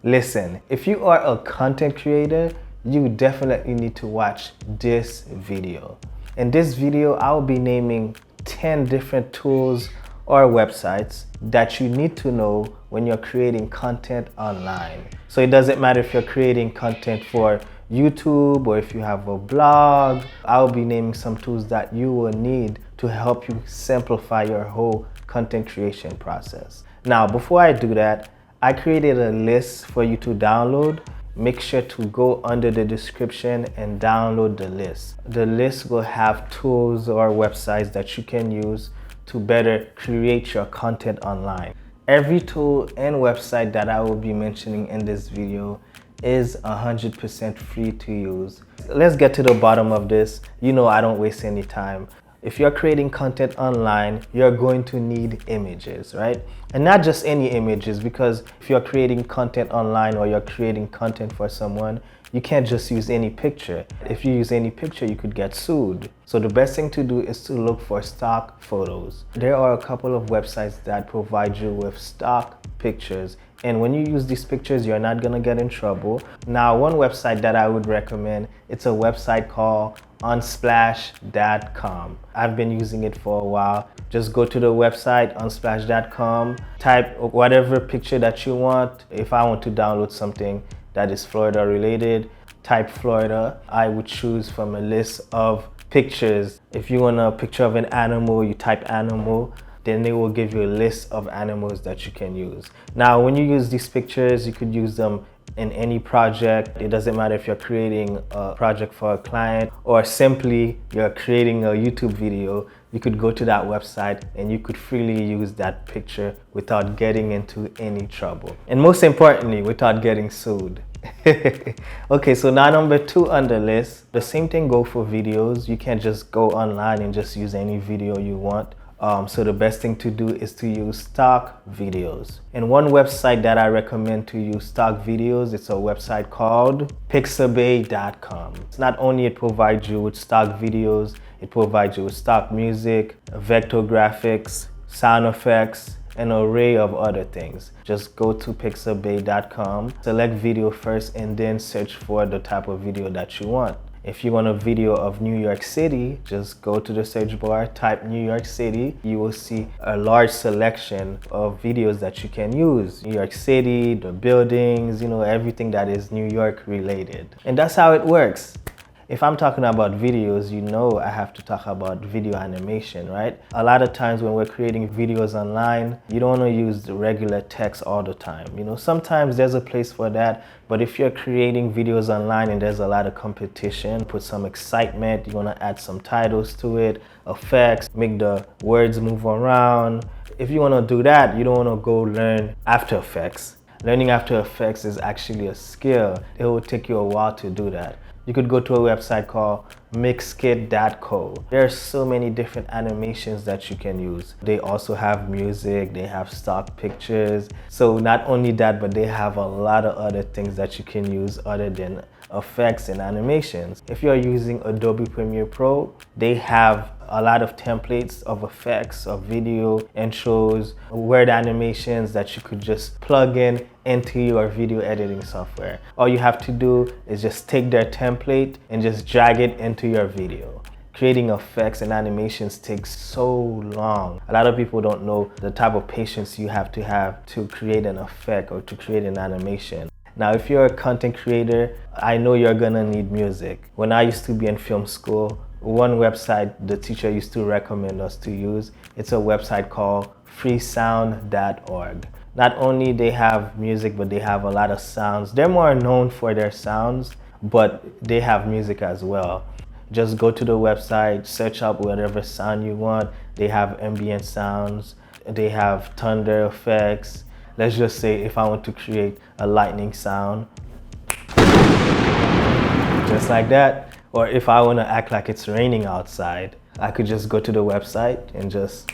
Listen, if you are a content creator, you definitely need to watch this video. In this video, I'll be naming 10 different tools or websites that you need to know when you're creating content online. So it doesn't matter if you're creating content for YouTube or if you have a blog. I'll be naming some tools that you will need to help you simplify your whole content creation process. Now, before I do that, I created a list for you to download. Make sure to go under the description and download the list. The list will have tools or websites that you can use to better create your content online. Every tool and website that I will be mentioning in this video is 100% free to use. Let's get to the bottom of this. You know I don't waste any time. If you're creating content online, you're going to need images, right? And not just any images, because if you're creating content online or you're creating content for someone, you can't just use any picture. If you use any picture, you could get sued. So the best thing to do is to look for stock photos. There are a couple of websites that provide you with stock pictures. And when you use these pictures, you're not gonna get in trouble. Now, one website that I would recommend, it's a website called unsplash.com. I've been using it for a while. Just go to the website, unsplash.com, type whatever picture that you want. If I want to download something that is Florida related, type Florida. I would choose from a list of pictures. If you want a picture of an animal, you type animal. Then they will give you a list of animals that you can use. Now, when you use these pictures, you could use them in any project. It doesn't matter if you're creating a project for a client or simply you're creating a YouTube video. You could go to that website and you could freely use that picture without getting into any trouble. And most importantly, without getting sued. Okay, so now number 2 on the list, the same thing goes for videos. You can't just go online and just use any video you want. So the best thing to do is to use stock videos. And one website that I recommend to use stock videos, it's a website called pixabay.com. It's not only it provides you with stock videos, it provides you with stock music, vector graphics, sound effects, an array of other things. Just go to pixabay.com, select video first, and then search for the type of video that you want. If you want a video of New York City, just go to the search bar, type New York City. You will see a large selection of videos that you can use. New York City, the buildings, you know, everything that is New York related. And that's how it works. If I'm talking about videos, you know I have to talk about video animation, right? A lot of times when we're creating videos online, you don't want to use the regular text all the time. You know, sometimes there's a place for that, but if you're creating videos online and there's a lot of competition, put some excitement, you want to add some titles to it, effects, make the words move around. If you want to do that, you don't want to go learn After Effects. Learning After Effects is actually a skill. It will take you a while to do that. You could go to a website called mixkit.co. There are so many different animations that you can use. They also have music, they have stock pictures. So not only that, but they have a lot of other things that you can use other than effects and animations. If you're using Adobe Premiere Pro, they have a lot of templates of effects, of video intros, word animations that you could just plug in into your video editing software. All you have to do is just take their template and just drag it into your video. Creating effects and animations takes so long. A lot of people don't know the type of patience you have to create an effect or to create an animation. Now, if you're a content creator, I know you're gonna need music. When I used to be in film school, one website the teacher used to recommend us to use, it's a website called freesound.org. Not only they have music, but they have a lot of sounds. They're more known for their sounds, but they have music as well. Just go to the website, search up whatever sound you want. They have ambient sounds, they have thunder effects. Let's just say if I want to create a lightning sound, just like that. Or if I want to act like it's raining outside, I could just go to the website and just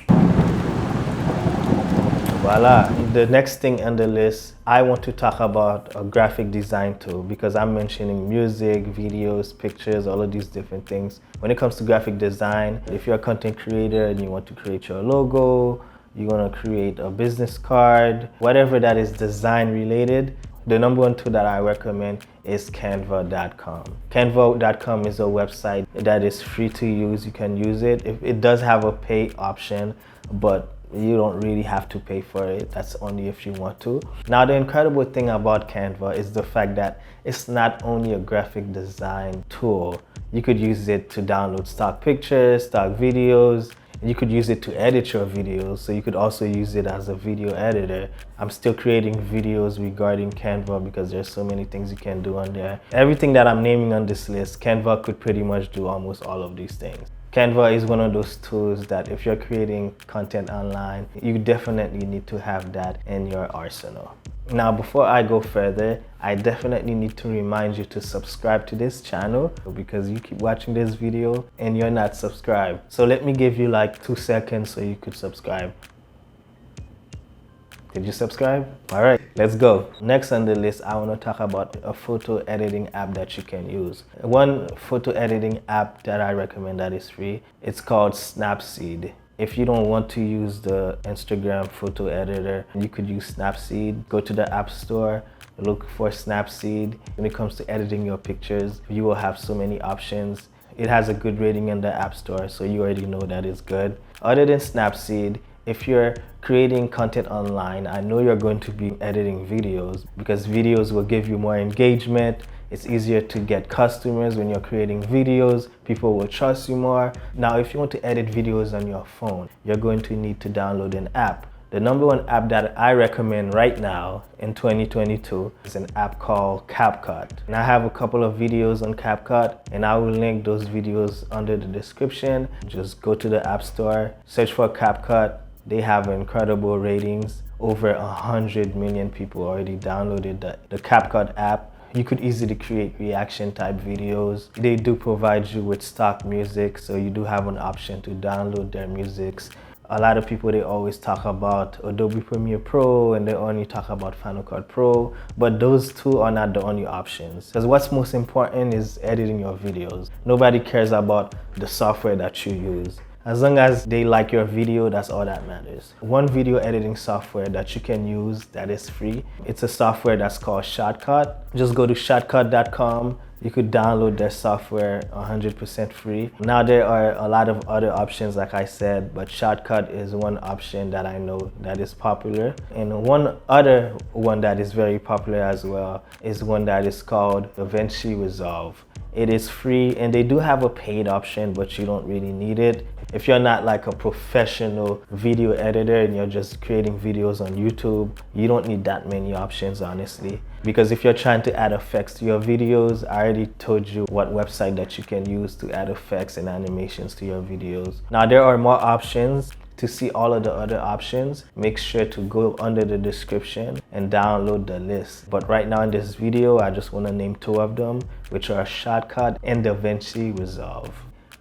voila. The next thing on the list, I want to talk about a graphic design tool because I'm mentioning music, videos, pictures, all of these different things. When it comes to graphic design, if you're a content creator and you want to create your logo, you want to create a business card, whatever that is design related, The number one tool that I recommend is Canva.com. Canva.com is a website that is free to use. You can use it. It does have a pay option, but you don't really have to pay for it. That's only if you want to. Now, the incredible thing about Canva is the fact that it's not only a graphic design tool. You could use it to download stock pictures, stock videos, and you could use it to edit your videos. So you could also use it as a video editor. I'm still creating videos regarding Canva because there's so many things you can do on there. Everything that I'm naming on this list, Canva could pretty much do almost all of these things. Canva is one of those tools that if you're creating content online, you definitely need to have that in your arsenal. Now, before I go further, I definitely need to remind you to subscribe to this channel because you keep watching this video and you're not subscribed. So let me give you like 2 seconds so you could subscribe. Did you subscribe? All right, let's go. Next on the list, I want to talk about a photo editing app that you can use. One photo editing app that I recommend that is free, it's called Snapseed. If you don't want to use the Instagram photo editor, you could use Snapseed. Go to the App Store, look for Snapseed. When it comes to editing your pictures, you will have so many options. It has a good rating in the App Store, so you already know that it's good. Other than Snapseed, if you're creating content online, I know you're going to be editing videos because videos will give you more engagement. It's easier to get customers when you're creating videos. People will trust you more. Now, if you want to edit videos on your phone, you're going to need to download an app. The number one app that I recommend right now in 2022 is an app called CapCut. And I have a couple of videos on CapCut, and I will link those videos under the description. Just go to the App Store, search for CapCut. They have incredible ratings. Over 100 million people already downloaded the CapCut app. You could easily create reaction type videos. They do provide you with stock music, so you do have an option to download their musics. A lot of people, they always talk about Adobe Premiere Pro and they only talk about Final Cut Pro, but those two are not the only options. Because what's most important is editing your videos. Nobody cares about the software that you use. As long as they like your video, that's all that matters. One video editing software that you can use that is free, it's a software that's called Shotcut. Just go to shotcut.com. You could download their software 100% free. Now there are a lot of other options like I said, but Shotcut is one option that I know that is popular. And one other one that is very popular as well is one that is called Davinci Resolve. It is free and they do have a paid option, but you don't really need it. If you're not like a professional video editor and you're just creating videos on YouTube, you don't need that many options, honestly. Because if you're trying to add effects to your videos, I already told you what website that you can use to add effects and animations to your videos. Now there are more options. To see all of the other options, make sure to go under the description and download the list. But right now in this video, I just want to name 2 of them, which are Shotcut and Davinci Resolve.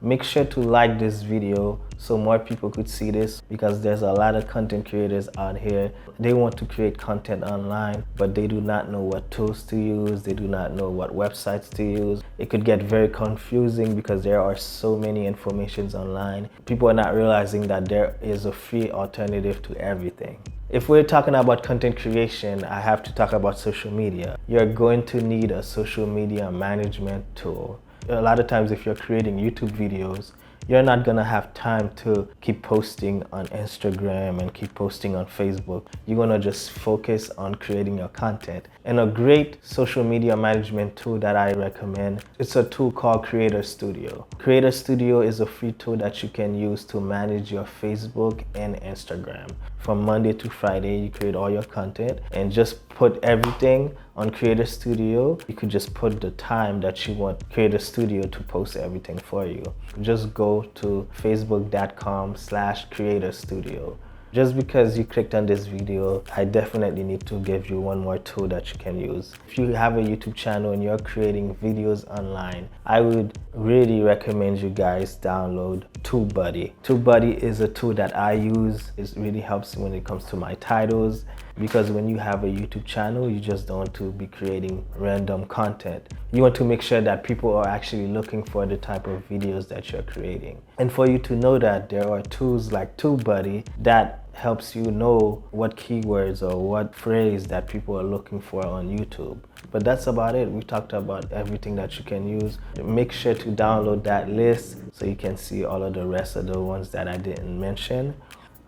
Make sure to like this video so more people could see this, because there's a lot of content creators out here. They want to create content online, but they do not know what tools to use. They do not know what websites to use. It could get very confusing because there are so many informations online. People are not realizing that there is a free alternative to everything. If we're talking about content creation, I have to talk about social media. You're going to need a social media management tool. A lot of times if you're creating YouTube videos, you're not gonna have time to keep posting on Instagram and keep posting on Facebook. You're gonna just focus on creating your content. And a great social media management tool that I recommend, it's a tool called Creator Studio. Creator Studio is a free tool that you can use to manage your Facebook and Instagram. From Monday to Friday, you create all your content and just put everything on Creator Studio. You could just put the time that you want Creator Studio to post everything for you. Just go to facebook.com/Creator Studio. Just because you clicked on this video, I definitely need to give you one more tool that you can use. If you have a YouTube channel and you're creating videos online, I would really recommend you guys download TubeBuddy. TubeBuddy is a tool that I use. It really helps when it comes to my titles, because when you have a YouTube channel, you just don't want to be creating random content. You want to make sure that people are actually looking for the type of videos that you're creating. And for you to know that, there are tools like TubeBuddy that helps you know what keywords or what phrase that people are looking for on YouTube. But that's about it. We talked about everything that you can use. Make sure to download that list so you can see all of the rest of the ones that I didn't mention.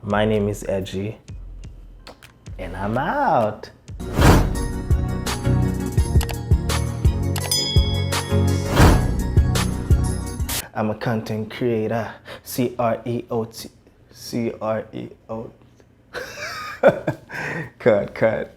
My name is Edgy, and I'm out. I'm a content creator, C-R-E-O-T. Cut.